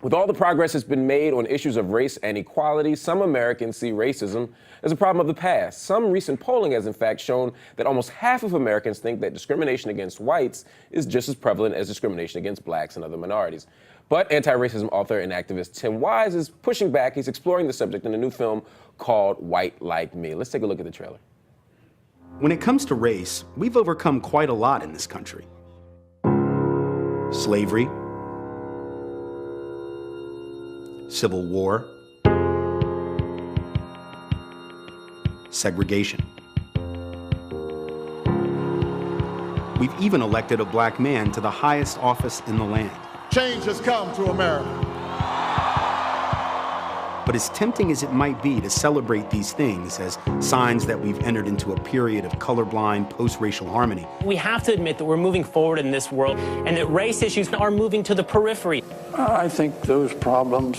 With all the progress that's been made on issues of race and equality, some Americans see racism as a problem of the past. Some recent polling has in fact shown that almost half of Americans think that discrimination against whites is just as prevalent as discrimination against blacks and other minorities. But anti-racism author and activist Tim Wise is pushing back. He's exploring the subject in a new film called White Like Me. Let's take a look at the trailer. When it comes to race, we've overcome quite a lot in this country. Slavery, Civil War, segregation. We've even elected a black man to the highest office in the land. Change has come to America. But as tempting as it might be to celebrate these things as signs that we've entered into a period of colorblind, post-racial harmony, we have to admit that we're moving forward in this world and that race issues are moving to the periphery. I think those problems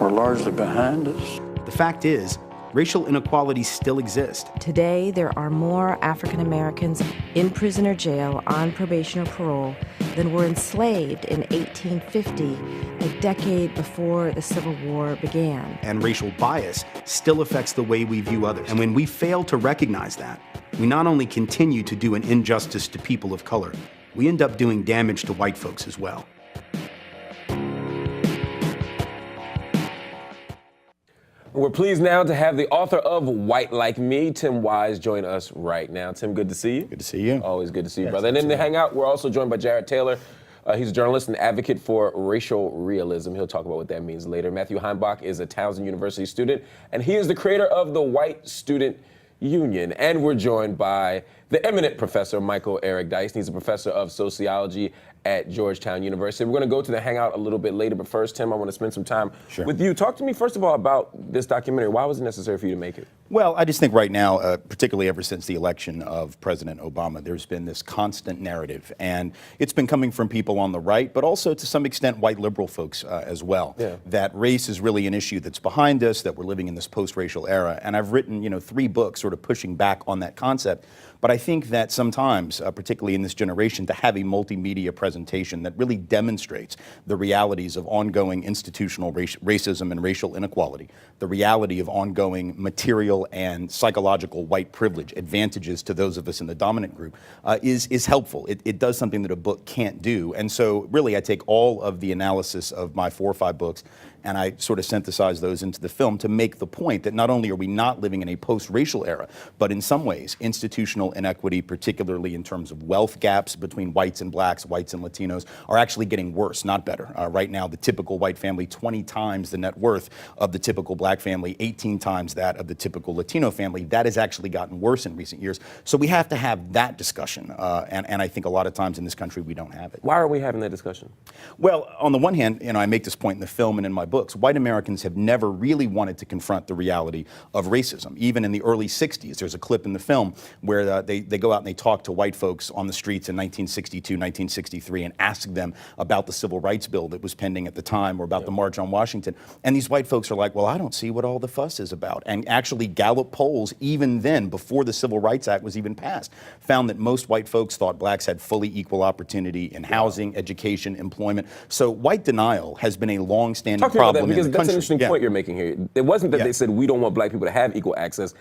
are largely behind us. the fact is, racial inequalities still exist. Today, there are more African Americans in prison or jail on probation or parole than were enslaved in 1850, a decade before the Civil War began. And racial bias still affects the way we view others. And when we fail to recognize that, we not only continue to do an injustice to people of color, we end up doing damage to white folks as well. We're pleased now to have the author of White Like Me, Tim Wise, join us right now. Tim, good to see you. Good to see you. Always good to see you, Yes, brother. And in the absolutely. Hangout, we're also joined by Jared Taylor. He's a journalist and advocate for racial realism. He'll talk about what that means later. Matthew Heimbach is a Townsend University student, and he is the creator of the White Student Union. And we're joined by the eminent Professor Michael Eric Dyson. He's a professor of sociology at Georgetown University. We're going to go to the Hangout a little bit later, but first, Tim, I want to spend some time with you. Talk to me, first of all, about this documentary. Why was it necessary for you to make it? Well, I just think right now, particularly ever since the election of President Obama, there's been this constant narrative, and it's been coming from people on the right, but also to some extent white liberal folks as well, that race is really an issue that's behind us, that we're living in this post-racial era. And I've written, 3 books sort of pushing back on that concept. But I think that sometimes, particularly in this generation, to have a multimedia presentation that really demonstrates the realities of ongoing institutional racism and racial inequality, the reality of ongoing material and psychological white privilege advantages to those of us in the dominant group is helpful. It does something that a book can't do. And so really I take all of the analysis of my 4 or 5 books and I sort of synthesize those into the film to make the point that not only are we not living in a post-racial era, but in some ways, institutional inequity, particularly in terms of wealth gaps between whites and blacks, whites and Latinos, are actually getting worse, not better. Right now, the typical white family, 20 times the net worth of the typical black family, 18 times that of the typical Latino family. That has actually gotten worse in recent years. So we have to have that discussion, and I think a lot of times in this country we don't have it. Why are we having that discussion? Well, on the one hand, I make this point in the film and in my books, white Americans have never really wanted to confront the reality of racism. Even in the early 60s, there's a clip in the film where they go out and they talk to white folks on the streets in 1962, 1963 and ask them about the civil rights bill that was pending at the time or about the March on Washington. And these white folks are like, well, I don't see what all the fuss is about. And actually Gallup polls, even then, before the Civil Rights Act was even passed, found that most white folks thought blacks had fully equal opportunity in housing, education, employment. So white denial has been a long-standing problem in the That's country. an interesting point you're making here. It wasn't that they said we don't want black people to have equal access.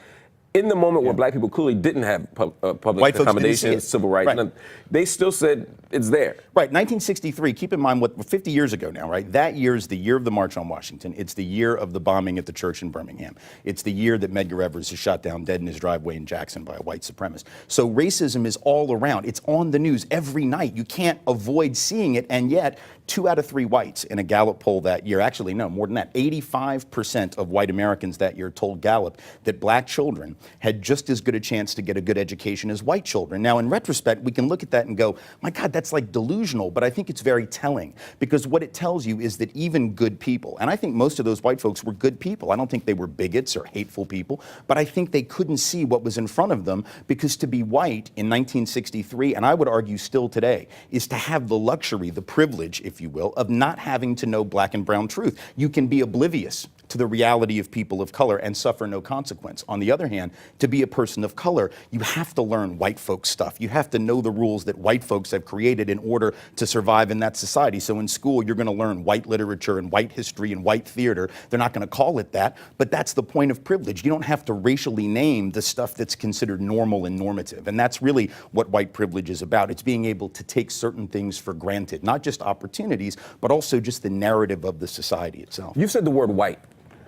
In the moment where black people clearly didn't have public accommodations, civil rights, they still said it's there. Right, 1963, keep in mind what 50 years ago now, right? That year is the year of the March on Washington. It's the year of the bombing at the church in Birmingham. It's the year that Medgar Evers is shot down dead in his driveway in Jackson by a white supremacist. So racism is all around. It's on the news every night. You can't avoid seeing it, and yet 2 out of 3 whites in a Gallup poll that year, actually no, more than that, 85% of white Americans that year told Gallup that black children had just as good a chance to get a good education as white children. Now, in retrospect, we can look at that and go, my God, that's like delusional, but I think it's very telling because what it tells you is that even good people, and I think most of those white folks were good people. I don't think they were bigots or hateful people, but I think they couldn't see what was in front of them because to be white in 1963, and I would argue still today, is to have the luxury, the privilege, if you will, of not having to know black and brown truth. You can be oblivious to the reality of people of color and suffer no consequence. On the other hand, to be a person of color, you have to learn white folks stuff. You have to know the rules that white folks have created in order to survive in that society. So in school, you're going to learn white literature and white history and white theater. They're not going to call it that, but that's the point of privilege. You don't have to racially name the stuff that's considered normal and normative. And that's really what white privilege is about. It's being able to take certain things for granted, not just opportunities, but also just the narrative of the society itself. You've said the word white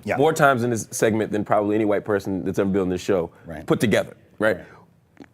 Yeah. more times in this segment than probably any white person that's ever been on this show put together, right?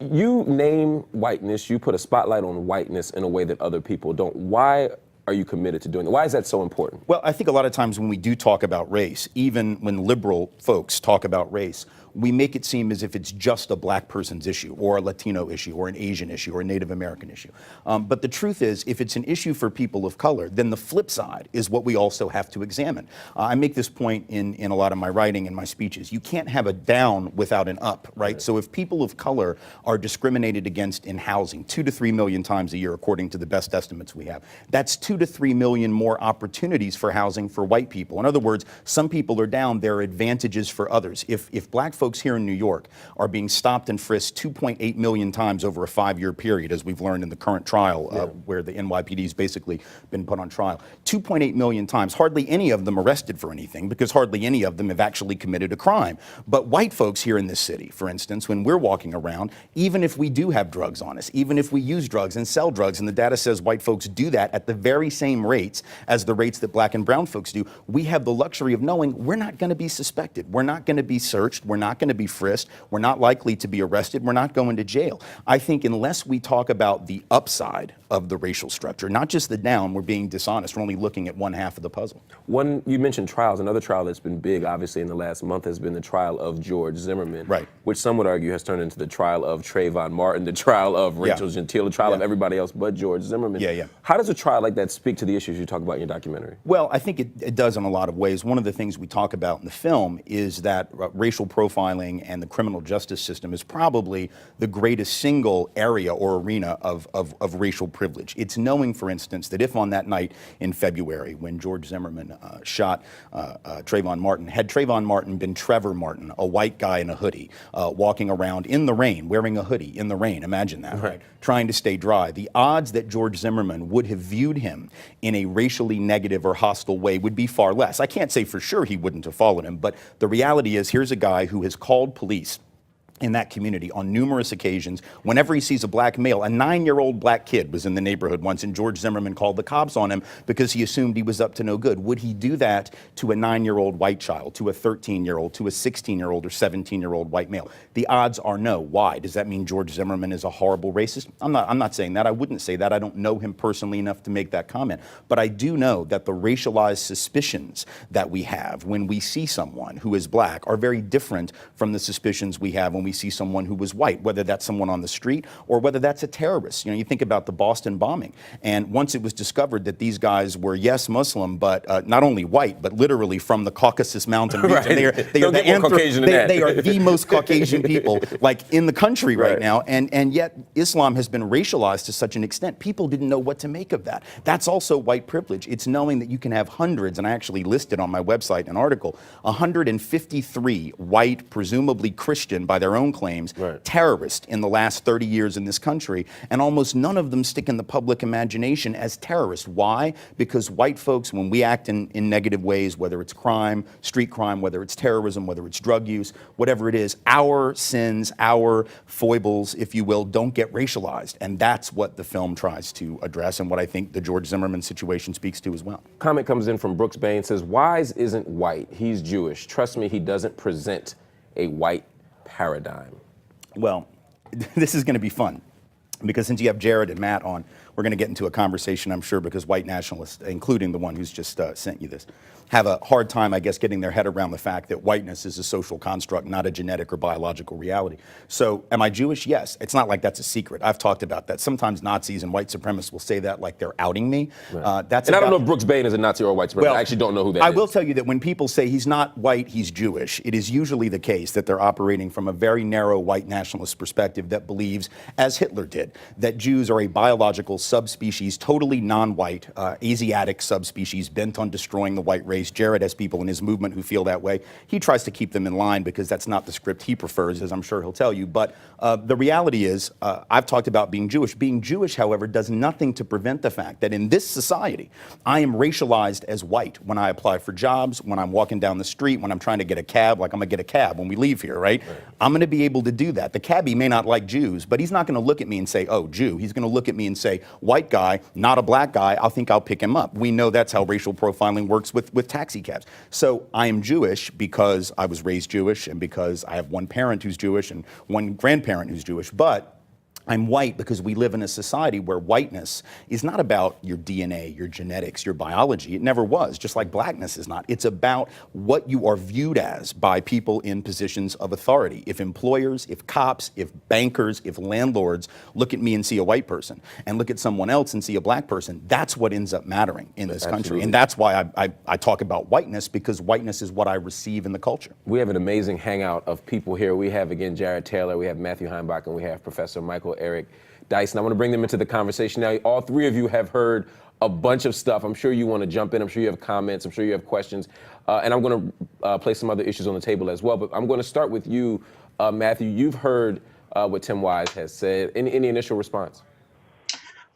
You name whiteness, you put a spotlight on whiteness in a way that other people don't. Why are you committed to doing that? Why is that so important? Well, I think a lot of times when we do talk about race, even when liberal folks talk about race, we make it seem as if it's just a black person's issue or a Latino issue or an Asian issue or a Native American issue. But the truth is, if it's an issue for people of color, then the flip side is what we also have to examine. I make this point in a lot of my writing and my speeches. You can't have a down without an up, right? So if people of color are discriminated against in housing 2 to 3 million times a year, according to the best estimates we have, that's 2 to 3 million more opportunities for housing for white people. In other words, some people are down, there are advantages for others. If black folks here in New York are being stopped and frisked 2.8 million times over a 5-year period, as we've learned in the current trial, where the NYPD's basically been put on trial. 2.8 million times, hardly any of them arrested for anything, because hardly any of them have actually committed a crime. But white folks here in this city, for instance, when we're walking around, even if we do have drugs on us, even if we use drugs and sell drugs, and the data says white folks do that at the very same rates as the rates that black and brown folks do, we have the luxury of knowing we're not going to be suspected. We're not going to be searched. We're not going to be frisked. We're not likely to be arrested. We're not going to jail. I think unless we talk about the upside of the racial structure, not just the down, we're being dishonest. We're only looking at one half of the puzzle. You mentioned trials. Another trial that's been big, obviously, in the last month has been the trial of George Zimmerman, which some would argue has turned into the trial of Trayvon Martin, the trial of Rachel Gentile, the trial of everybody else but George Zimmerman. How does a trial like that speak to the issues you talk about in your documentary? Well, I think it does in a lot of ways. One of the things we talk about in the film is that racial profiling and the criminal justice system is probably the greatest single area or arena of racial privilege. It's knowing, for instance, that if on that night in February when George Zimmerman shot Trayvon Martin, had Trayvon Martin been Trevor Martin, a white guy in a hoodie, walking around in the rain, wearing a hoodie in the rain, imagine that, right? Trying to stay dry, the odds that George Zimmerman would have viewed him in a racially negative or hostile way would be far less. I can't say for sure he wouldn't have followed him, but the reality is here's a guy who has called police in that community on numerous occasions. Whenever he sees a black male, a 9-year-old black kid was in the neighborhood once, and George Zimmerman called the cops on him because he assumed he was up to no good. Would he do that to a 9-year-old white child, to a 13-year-old, to a 16-year-old or 17-year-old white male? The odds are no. Why? Does that mean George Zimmerman is a horrible racist? I'm not saying that. I wouldn't say that. I don't know him personally enough to make that comment. But I do know that the racialized suspicions that we have when we see someone who is black are very different from the suspicions we have when we see someone who was white, whether that's someone on the street or whether that's a terrorist. You know, you think about the Boston bombing, and once it was discovered that these guys were, yes, Muslim, but not only white, but literally from the Caucasus Mountain region. They are the most Caucasian people like in the country right now, and yet Islam has been racialized to such an extent, people didn't know what to make of that. That's also white privilege. It's knowing that you can have hundreds, and I actually listed on my website an article, 153 white, presumably Christian by their own claims, terrorists in the last 30 years in this country, and almost none of them stick in the public imagination as terrorists. Why? Because white folks, when we act in negative ways, whether it's crime, street crime, whether it's terrorism, whether it's drug use, whatever it is, our sins, our foibles, if you will, don't get racialized. And that's what the film tries to address, and what I think the George Zimmerman situation speaks to as well. Comment comes in from Brooks Bain, says, Wise isn't white, he's Jewish. Trust me, he doesn't present a white paradigm. Well, this is going to be fun, because since you have Jared and Matt on, we're going to get into a conversation, I'm sure, because white nationalists, including the one who's just sent you this, have a hard time, I guess, getting their head around the fact that whiteness is a social construct, not a genetic or biological reality. So, am I Jewish? Yes. It's not like that's a secret. I've talked about that. Sometimes Nazis and white supremacists will say that like they're outing me. And I don't know if Brooks Bain is a Nazi or a white supremacist. Well, I actually don't know who that is. I will tell you that when people say he's not white, he's Jewish, it is usually the case that they're operating from a very narrow white nationalist perspective that believes, as Hitler did, that Jews are a biological subspecies, totally non-white, Asiatic subspecies bent on destroying the white race. Jared has people in his movement who feel that way. He tries to keep them in line because that's not the script he prefers, as I'm sure he'll tell you. But the reality is, I've talked about being Jewish. Being Jewish, however, does nothing to prevent the fact that in this society, I am racialized as white when I apply for jobs, when I'm walking down the street, when I'm trying to get a cab, like I'm gonna get a cab when we leave here, right? I'm gonna be able to do that. The cabbie may not like Jews, but he's not gonna look at me and say, oh, Jew. He's gonna look at me and say, white guy, not a black guy, I think I'll pick him up. We know that's how racial profiling works with taxi cabs. So I am Jewish because I was raised Jewish and because I have one parent who's Jewish and one grandparent who's Jewish, but I'm white because we live in a society where whiteness is not about your DNA, your genetics, your biology. It never was, just like blackness is not. It's about what you are viewed as by people in positions of authority. If employers, if cops, if bankers, if landlords look at me and see a white person and look at someone else and see a black person, that's what ends up mattering in this country. And that's why I talk about whiteness, because whiteness is what I receive in the culture. We have an amazing hangout of people here. We have, again, Jared Taylor, we have Matthew Heimbach, and we have Professor Michael Dyson. I want to bring them into the conversation now. All three of you have heard a bunch of stuff. I'm sure you want to jump in. I'm sure you have comments. I'm sure you have questions. And I'm going to place some other issues on the table as well. But I'm going to start with you, Matthew. You've heard what Tim Wise has said. Any initial response?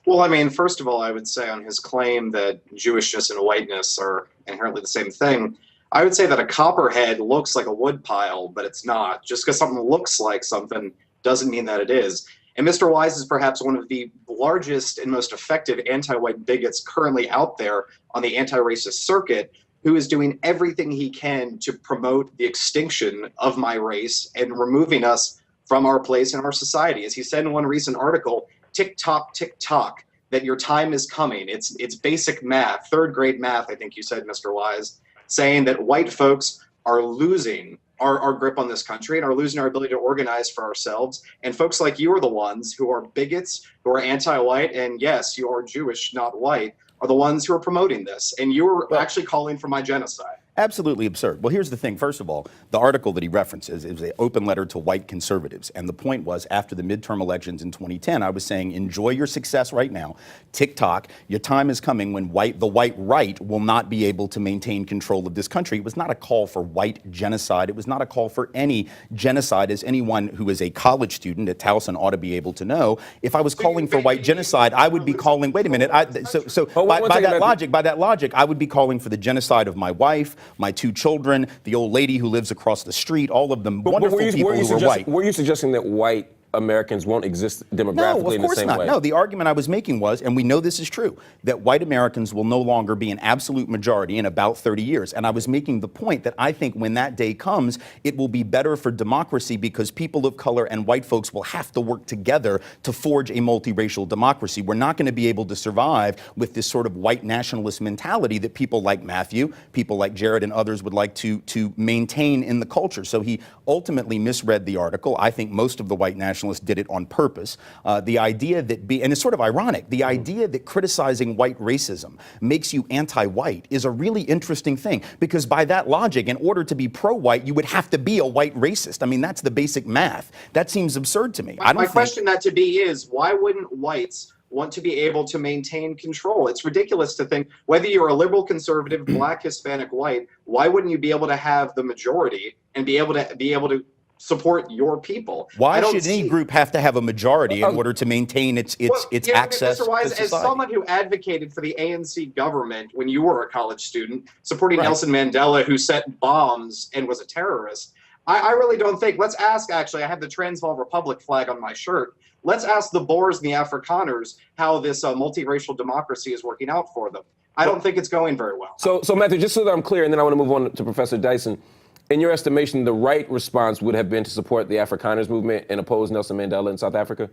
Well, I mean, first of all, I would say on his claim that Jewishness and whiteness are inherently the same thing, I would say that a copperhead looks like a woodpile, but it's not. Just because something looks like something doesn't mean that it is. And Mr. Wise is perhaps one of the largest and most effective anti-white bigots currently out there on the anti-racist circuit, who is doing everything he can to promote the extinction of my race and removing us from our place in our society. As he said in one recent article, tick tock, that your time is coming. It's basic math, third grade math, I think you said, Mr. Wise, saying that white folks are losing our grip on this country and are losing our ability to organize for ourselves. And folks like you are the ones who are bigots, who are anti-white, and yes, you are Jewish, not white, are the ones who are promoting this. And you're actually calling for my genocide. Absolutely absurd. Well, here's the thing. First of all, the article that he references is an open letter to white conservatives. And the point was, after the midterm elections in 2010, I was saying, enjoy your success right now. Tick-tock, your time is coming when the white right will not be able to maintain control of this country. It was not a call for white genocide. It was not a call for any genocide, as anyone who is a college student at Towson ought to be able to know. If I was calling for white genocide, I would be calling, wait a minute, by that logic, I would be calling for the genocide of my wife, my two children, the old lady who lives across the street, all of them wonderful people who are white. Were you suggesting that white Americans won't exist demographically in the same way? No, the argument I was making was, and we know this is true, that white Americans will no longer be an absolute majority in about 30 years. And I was making the point that I think when that day comes, it will be better for democracy because people of color and white folks will have to work together to forge a multiracial democracy. We're not going to be able to survive with this sort of white nationalist mentality that people like Matthew, people like Jared and others would like to maintain in the culture. So he ultimately misread the article. I think most of the white nationalists did it on purpose. The idea that, and it's sort of ironic, the idea that criticizing white racism makes you anti-white is a really interesting thing, because by that logic, in order to be pro-white, you would have to be a white racist. I mean, that's the basic math. That seems absurd to me. My question that to be is, why wouldn't whites want to be able to maintain control? It's ridiculous to think, whether you're a liberal, conservative, black, Hispanic, white, why wouldn't you be able to have the majority and be able to support your people? Why should any group have to have a majority in order to maintain its access Mr. Wise, to society? as someone who advocated for the ANC government when you were a college student, supporting Nelson Mandela, who set bombs and was a terrorist, I really don't think, let's ask, actually, I have the Transvaal Republic flag on my shirt. Let's ask the Boers and the Afrikaners how this multiracial democracy is working out for them. I don't think it's going very well. So Matthew, just so that I'm clear, and then I want to move on to Professor Dyson. In your estimation, the right response would have been to support the Afrikaners movement and oppose Nelson Mandela in South Africa?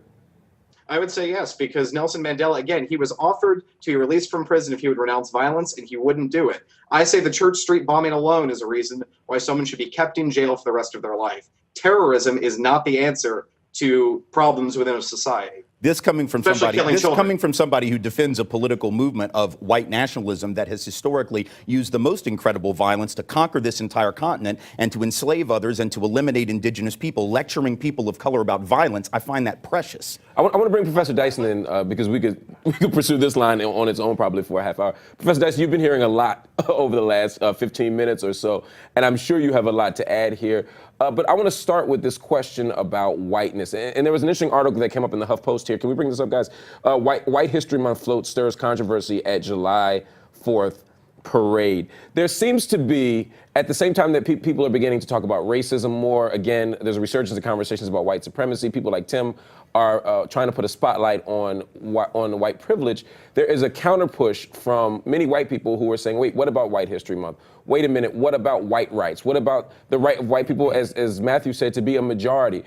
I would say yes, because Nelson Mandela, again, he was offered to be released from prison if he would renounce violence, and he wouldn't do it. I say the Church Street bombing alone is a reason why someone should be kept in jail for the rest of their life. Terrorism is not the answer to problems within a society. This coming from Especially somebody. killing This children. coming from somebody who defends a political movement of white nationalism that has historically used the most incredible violence to conquer this entire continent and to enslave others and to eliminate indigenous people, lecturing people of color about violence. I find that precious. I want to bring Professor Dyson in because we could pursue this line on its own probably for a half hour. Professor Dyson, you've been hearing a lot over the last 15 minutes or so, and I'm sure you have a lot to add here. But I want to start with this question about whiteness. And there was an interesting article that came up in the HuffPost here. Can we bring this up, guys? White History Month float stirs controversy at July 4th parade. There seems to be, at the same time that people are beginning to talk about racism more, again, there's a resurgence of conversations about white supremacy. People like Tim are trying to put a spotlight on white privilege. There is a counter push from many white people who are saying, wait, what about White History Month? Wait a minute, what about white rights? What about the right of white people, as Matthew said, to be a majority?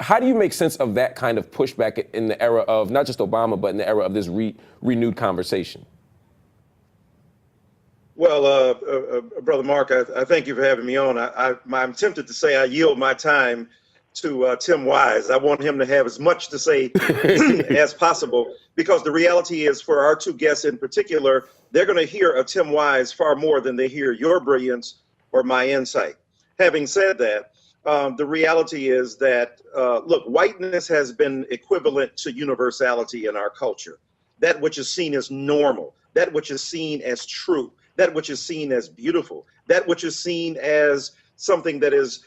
How do you make sense of that kind of pushback in the era of not just Obama, but in the era of this renewed conversation? Well, Brother Mark, I thank you for having me on. I'm tempted to say I yield my time to Tim Wise. I want him to have as much to say as possible, because the reality is, for our two guests in particular, they're going to hear of Tim Wise far more than they hear your brilliance or my insight. Having said that, the reality is that, look, whiteness has been equivalent to universality in our culture. That which is seen as normal, that which is seen as true, that which is seen as beautiful, that which is seen as something that is,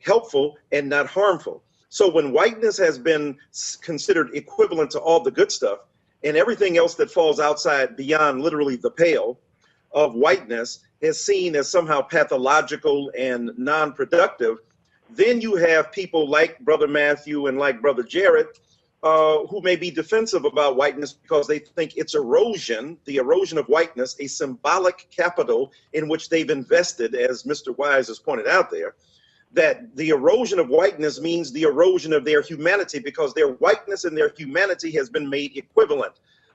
helpful and not harmful. So when whiteness has been considered equivalent to all the good stuff, and everything else that falls outside beyond literally the pale of whiteness is seen as somehow pathological and non-productive, then you have people like Brother Matthew and like Brother Jared, who may be defensive about whiteness because they think it's erosion, the erosion of whiteness, a symbolic capital in which they've invested, as Mr. Wise has pointed out there, that the erosion of whiteness means the erosion of their humanity, because their whiteness and their humanity has been made equivalent.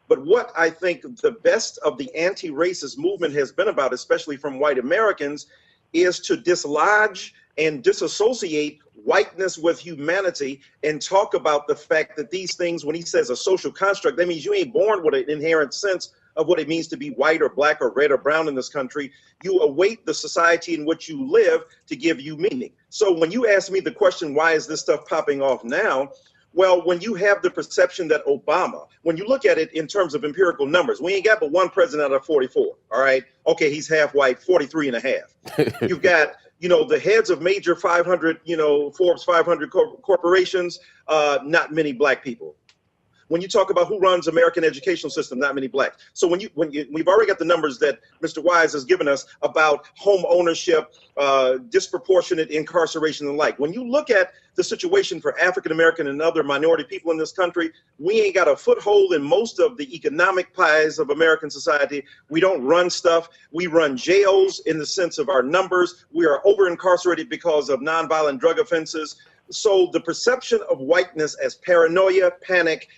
But what I think the best of the anti-racist movement has been about, especially from white Americans, is to dislodge and disassociate whiteness with humanity and talk about the fact that these things, when he says a social construct, that means you ain't born with an inherent sense of what it means to be white or black or red or brown in this country. You await the society in which you live to give you meaning. So when you ask me the question, why is this stuff popping off now? Well, when you have the perception that Obama, when you look at it in terms of empirical numbers, we ain't got but one president out of 44, all right? Okay, he's half white, 43 and a half. You've got, the heads of major 500, Forbes 500 corporations, not many black people. When you talk about who runs American educational system, not many blacks. So we've already got the numbers that Mr. Wise has given us about home ownership, disproportionate incarceration and the like. When you look at the situation for African American and other minority people in this country, we ain't got a foothold in most of the economic pies of American society. We don't run stuff. We run jails in the sense of our numbers. We are over incarcerated because of nonviolent drug offenses. So the perception of whiteness as paranoia, panic,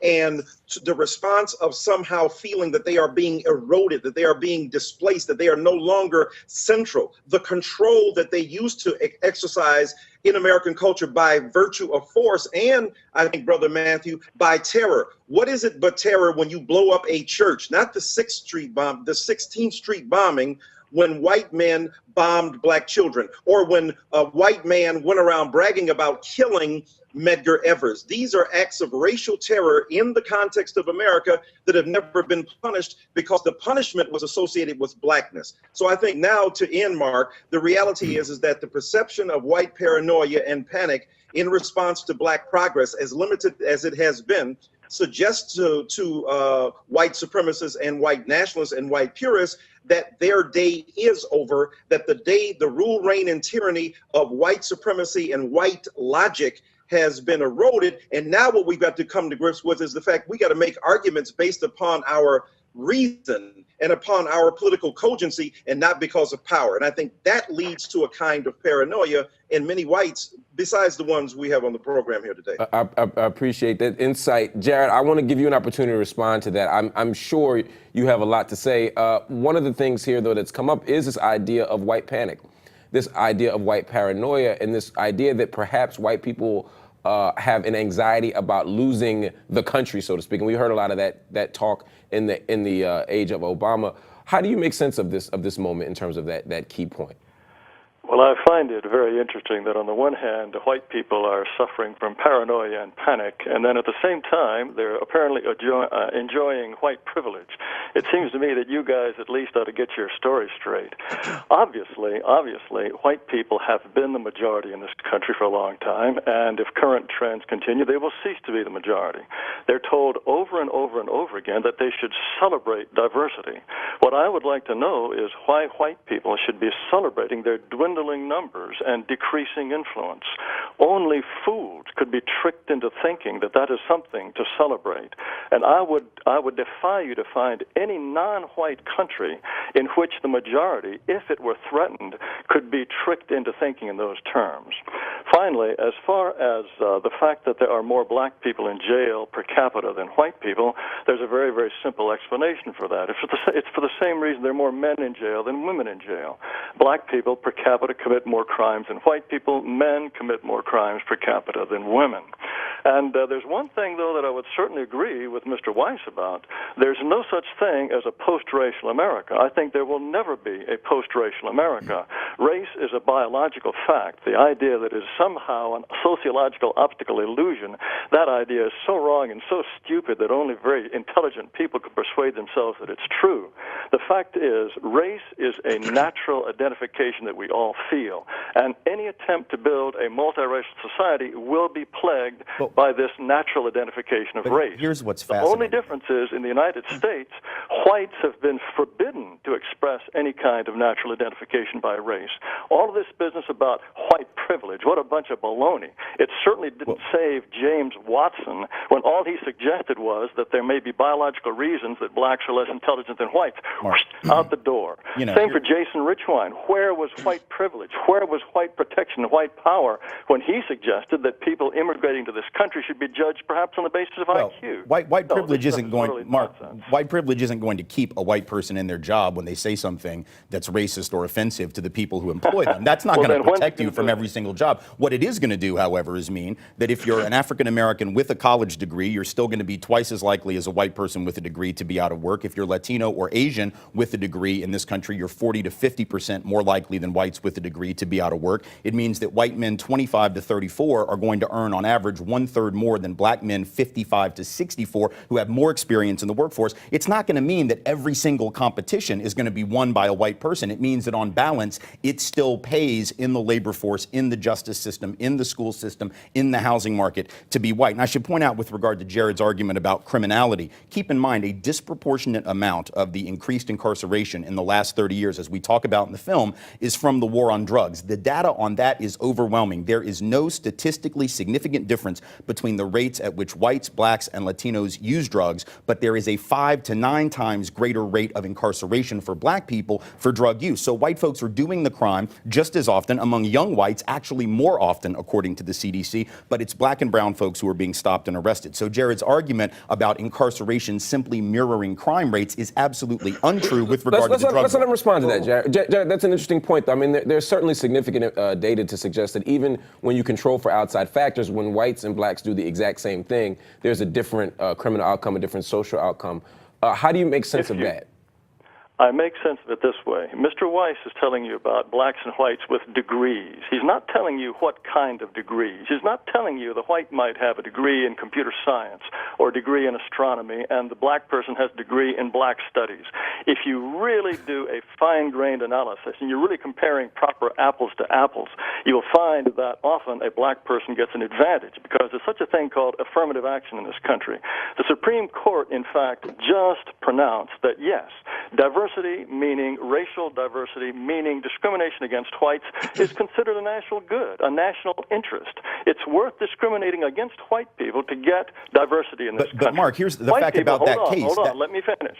and the response of somehow feeling that they are being eroded, that they are being displaced, that they are no longer central. The control that they used to exercise in American culture by virtue of force, and I think, Brother Matthew, by terror. What is it but terror when you blow up a church? Not the 6th Street bomb, the 16th Street bombing, when white men bombed black children, or when a white man went around bragging about killing Medgar Evers. These are acts of racial terror in the context of America that have never been punished because the punishment was associated with blackness. So I think now, to end, Mark, the reality is that the perception of white paranoia and panic in response to black progress, as limited as it has been, suggests to white supremacists and white nationalists and white purists that their day is over, that the rule, reign, and tyranny of white supremacy and white logic has been eroded. And now what we've got to come to grips with is the fact we got to make arguments based upon our reason and upon our political cogency, and not because of power. And I think that leads to a kind of paranoia in many whites, besides the ones we have on the program here today. I appreciate that insight. Jared, I want to give you an opportunity to respond to that. I'm sure you have a lot to say. One of the things here, though, that's come up is this idea of white panic, this idea of white paranoia, and this idea that perhaps white people have an anxiety about losing the country, so to speak. And we heard a lot of that talk in the age of Obama. How do you make sense of this moment in terms of that key point? Well, I find it very interesting that on the one hand, white people are suffering from paranoia and panic, and then at the same time, they're apparently enjoying white privilege. It seems to me that you guys at least ought to get your story straight. Obviously, white people have been the majority in this country for a long time, and if current trends continue, they will cease to be the majority. They're told over and over and over again that they should celebrate diversity. What I would like to know is why white people should be celebrating their dwindling numbers and decreasing influence. Only fools could be tricked into thinking that is something to celebrate. And I would defy you to find any non-white country in which the majority, if it were threatened, could be tricked into thinking in those terms. Finally, as far as the fact that there are more black people in jail per capita than white people, there's a very, very simple explanation for that. It's for the same reason there are more men in jail than women in jail. Black people per capita commit more crimes than white people. Men commit more crimes per capita than women. And there's one thing, though, that I would certainly agree with Mr. Weiss about. There's no such thing as a post-racial America. I think there will never be a post-racial America. Race is a biological fact. The idea that it is somehow a sociological optical illusion, that idea is so wrong and so stupid that only very intelligent people could persuade themselves that it's true. The fact is, race is a natural identification that we all feel, and any attempt to build a multiracial society will be plagued by this natural identification of race. Here's what's fascinating. The only difference is, in the United States, whites have been forbidden to express any kind of natural identification by race. All of this business about white privilege, what a bunch of baloney. It certainly didn't save James Watson when all he suggested was that there may be biological reasons that blacks are less intelligent than whites. Out the door. Same for Jason Richwine. Where was white privilege? Where was white protection, white power, when he suggested that people immigrating to this country should be judged perhaps on the basis of IQ? White privilege isn't going, Mark, white privilege isn't going to keep a white person in their job when they say something that's racist or offensive to the people who employ them. That's not going to protect you from every single job. What it is going to do, however, is mean that if you're an African American with a college degree, you're still going to be twice as likely as a white person with a degree to be out of work. If you're Latino or Asian with a degree in this country, you're 40 to 50% more likely than whites with a degree to be out of work. It means that white men 25 to 34 are going to earn on average 1/3 more than black men 55 to 64 who have more experience in the workforce. It's not going to mean that every single competition is going to be won by a white person. It means that on balance, it still pays in the labor force, in the justice system, in the school system, in the housing market to be white. And I should point out with regard to Jared's argument about criminality, keep in mind a disproportionate amount of the increased incarceration in the last 30 years, as we talk about in the film, is from the war on drugs. The data on that is overwhelming. There is no statistically significant difference between the rates at which whites, blacks, and Latinos use drugs, but there is a 5 to 9 times greater rate of incarceration for black people for drug use. So white folks are doing the crime just as often, among young whites, actually more often, according to the CDC, but it's black and brown folks who are being stopped and arrested. So Jared's argument about incarceration simply mirroring crime rates is absolutely untrue with regard to the drug. Let's let him respond to that, Jared. Jared, that's an interesting point. I mean, there's certainly significant data to suggest that even when you control for outside factors, when whites and blacks do the exact same thing, there's a different criminal outcome, a different social outcome. How do you make sense of that? I make sense of it this way. Mr. Weiss is telling you about blacks and whites with degrees. He's not telling you what kind of degrees. He's not telling you the white might have a degree in computer science or a degree in astronomy, and the black person has a degree in black studies. If you really do a fine-grained analysis and you're really comparing proper apples to apples, you'll find that often a black person gets an advantage because there's such a thing called affirmative action in this country. The Supreme Court, in fact, just pronounced that, yes, diversity, meaning racial diversity, meaning discrimination against whites, is considered a national good, a national interest. It's worth discriminating against white people to get diversity in this country. But Mark, here's the fact about that case. Hold on, let me finish.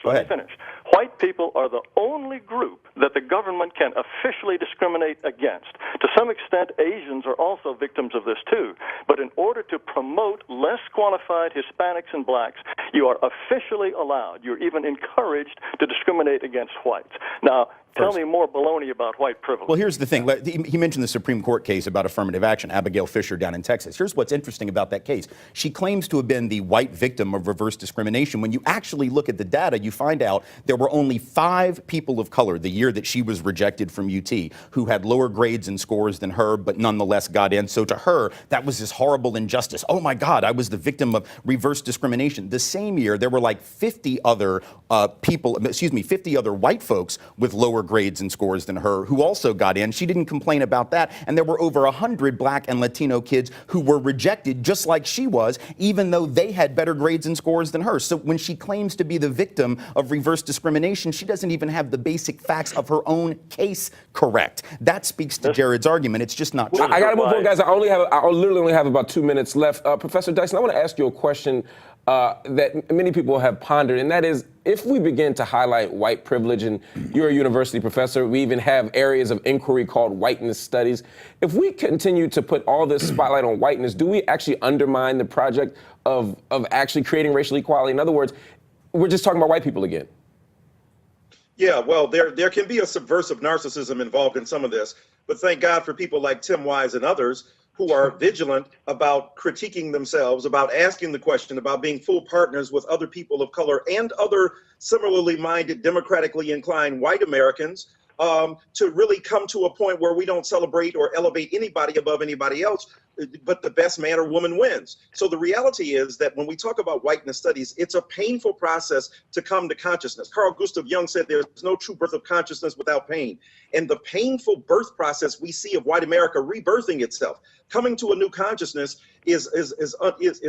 White people are the only group that the government can officially discriminate against. To some extent, Asians are also victims of this too. But in order to promote less qualified Hispanics and blacks, you are officially allowed, you're even encouraged to discriminate against whites. Now, Tell me more baloney about white privilege. Well, here's the thing. He mentioned the Supreme Court case about affirmative action, Abigail Fisher down in Texas. Here's what's interesting about that case. She claims to have been the white victim of reverse discrimination. When you actually look at the data, you find out there were only 5 people of color the year that she was rejected from UT who had lower grades and scores than her, but nonetheless got in. So to her, that was this horrible injustice. Oh my God, I was the victim of reverse discrimination. The same year, there were like 50 other 50 other white folks with lower grades and scores than her who also got in. She didn't complain about that. And there were over 100 black and Latino kids who were rejected just like she was, even though they had better grades and scores than her. So when she claims to be the victim of reverse discrimination, she doesn't even have the basic facts of her own case correct. That speaks to Jared's argument. It's just not true. I got to move on, guys. I literally only have about 2 minutes left. Professor Dyson, I want to ask you a question that many people have pondered, and that is, if we begin to highlight white privilege, and you're a university professor, we even have areas of inquiry called whiteness studies. If we continue to put all this spotlight on whiteness, do we actually undermine the project of actually creating racial equality? In other words, we're just talking about white people again. Yeah, well, there can be a subversive narcissism involved in some of this, but thank God for people like Tim Wise and others who are vigilant about critiquing themselves, about asking the question, about being full partners with other people of color and other similarly minded, democratically inclined white Americans to really come to a point where we don't celebrate or elevate anybody above anybody else, but the best man or woman wins. So the reality is that when we talk about whiteness studies, it's a painful process to come to consciousness. Carl Gustav Jung said there's no true birth of consciousness without pain. And the painful birth process we see of white America rebirthing itself, coming to a new consciousness is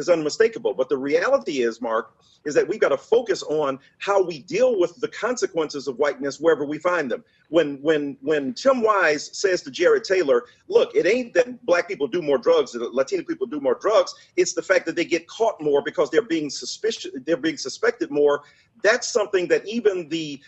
unmistakable. But the reality is, Mark, is that we've got to focus on how we deal with the consequences of whiteness wherever we find them. When Tim Wise says to Jared Taylor, look, it ain't that black people do more drugs, that Latino people do more drugs, it's the fact that they get caught more because they're being suspected more. That's something that even the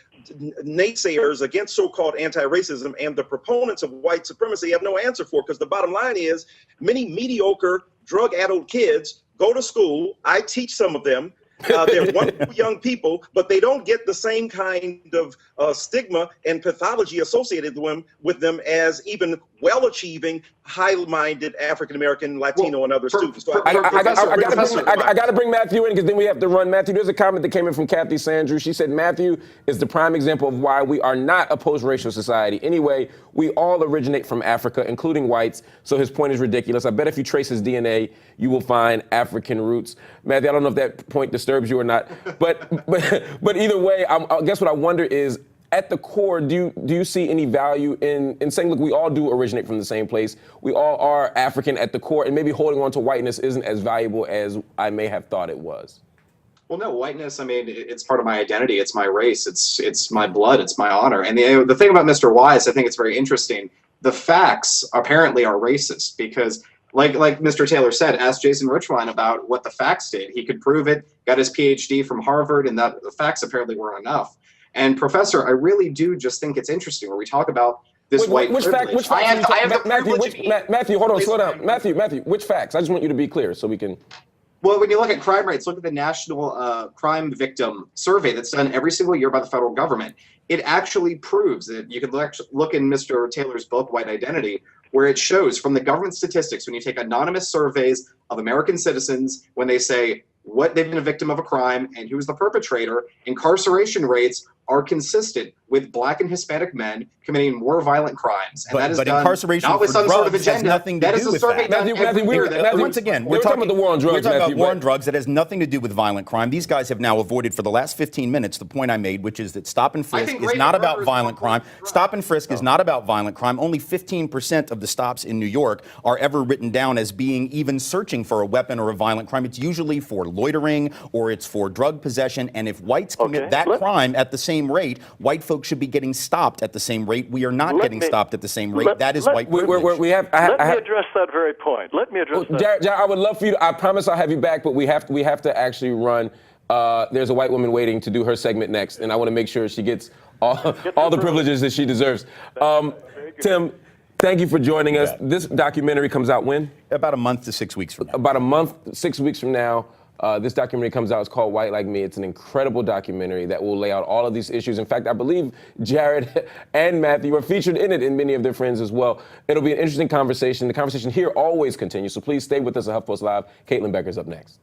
naysayers against so-called anti-racism and the proponents of white supremacy have no answer for, because the bottom line is many mediocre drug-addled kids go to school. I teach some of them. They're wonderful young people, but they don't get the same kind of stigma and pathology associated with them as even well-achieving, high-minded African-American, Latino, and other students. So I got to bring Matthew in, because then we have to run. Matthew, there's a comment that came in from Kathy Sandrew. She said, Matthew is the prime example of why we are not a post-racial society. Anyway, we all originate from Africa, including whites, so his point is ridiculous. I bet if you trace his DNA, you will find African roots. Matthew, I don't know if that point disturbs you or not, but either way, I guess what I wonder is, at the core, do you see any value in saying, look, we all do originate from the same place, we all are African at the core, and maybe holding on to whiteness isn't as valuable as I may have thought it was? Well, no, whiteness, I mean, it's part of my identity. It's my race. It's my blood. It's my honor. And the thing about Mr. Wise, I think it's very interesting. The facts apparently are racist because, like Mr. Taylor said, ask Jason Richwine about what the facts did. He could prove it, got his PhD from Harvard, and that the facts apparently weren't enough. And Professor, I really do just think it's interesting when we talk about this white privilege. Matthew, hold on, slow down. Matthew, which facts? I just want you to be clear so we can. Well, when you look at crime rates, look at the National Crime Victim Survey that's done every single year by the federal government. It actually proves that you could look in Mr. Taylor's book, White Identity, where it shows from the government statistics, when you take anonymous surveys of American citizens, when they say what they've been a victim of a crime and who's the perpetrator, incarceration rates are consistent with black and Hispanic men committing more violent crimes. And that is done incarceration not with for some sort of drugs agenda. has nothing to That do is a with survey that. done every year. Once again, we're talking about the war on drugs. We're talking about war on drugs that has nothing to do with violent crime. These guys have now avoided for the last 15 minutes the point I made, which is that stop and frisk is not about violent crime. Stop and frisk is not about violent crime. Only 15% of the stops in New York are ever written down as being even searching for a weapon or a violent crime. It's usually for loitering or it's for drug possession. And if whites commit that crime at the same rate, white folks should be getting stopped at the same rate. We are not getting stopped at the same rate. That is white privilege. Let me address that very point. Let me address that. Jared, I would love for you to, I promise I'll have you back, but we have to actually run. There's a white woman waiting to do her segment next, and I want to make sure she gets all the privileges that she deserves. Tim, thank you for joining us. This documentary comes out when? About a month to 6 weeks from now. About a month, 6 weeks from now. This documentary comes out. It's called White Like Me. It's an incredible documentary that will lay out all of these issues. In fact, I believe Jared and Matthew are featured in it, and many of their friends as well. It'll be an interesting conversation. The conversation here always continues, so please stay with us at HuffPost Live. Caitlin Becker's up next.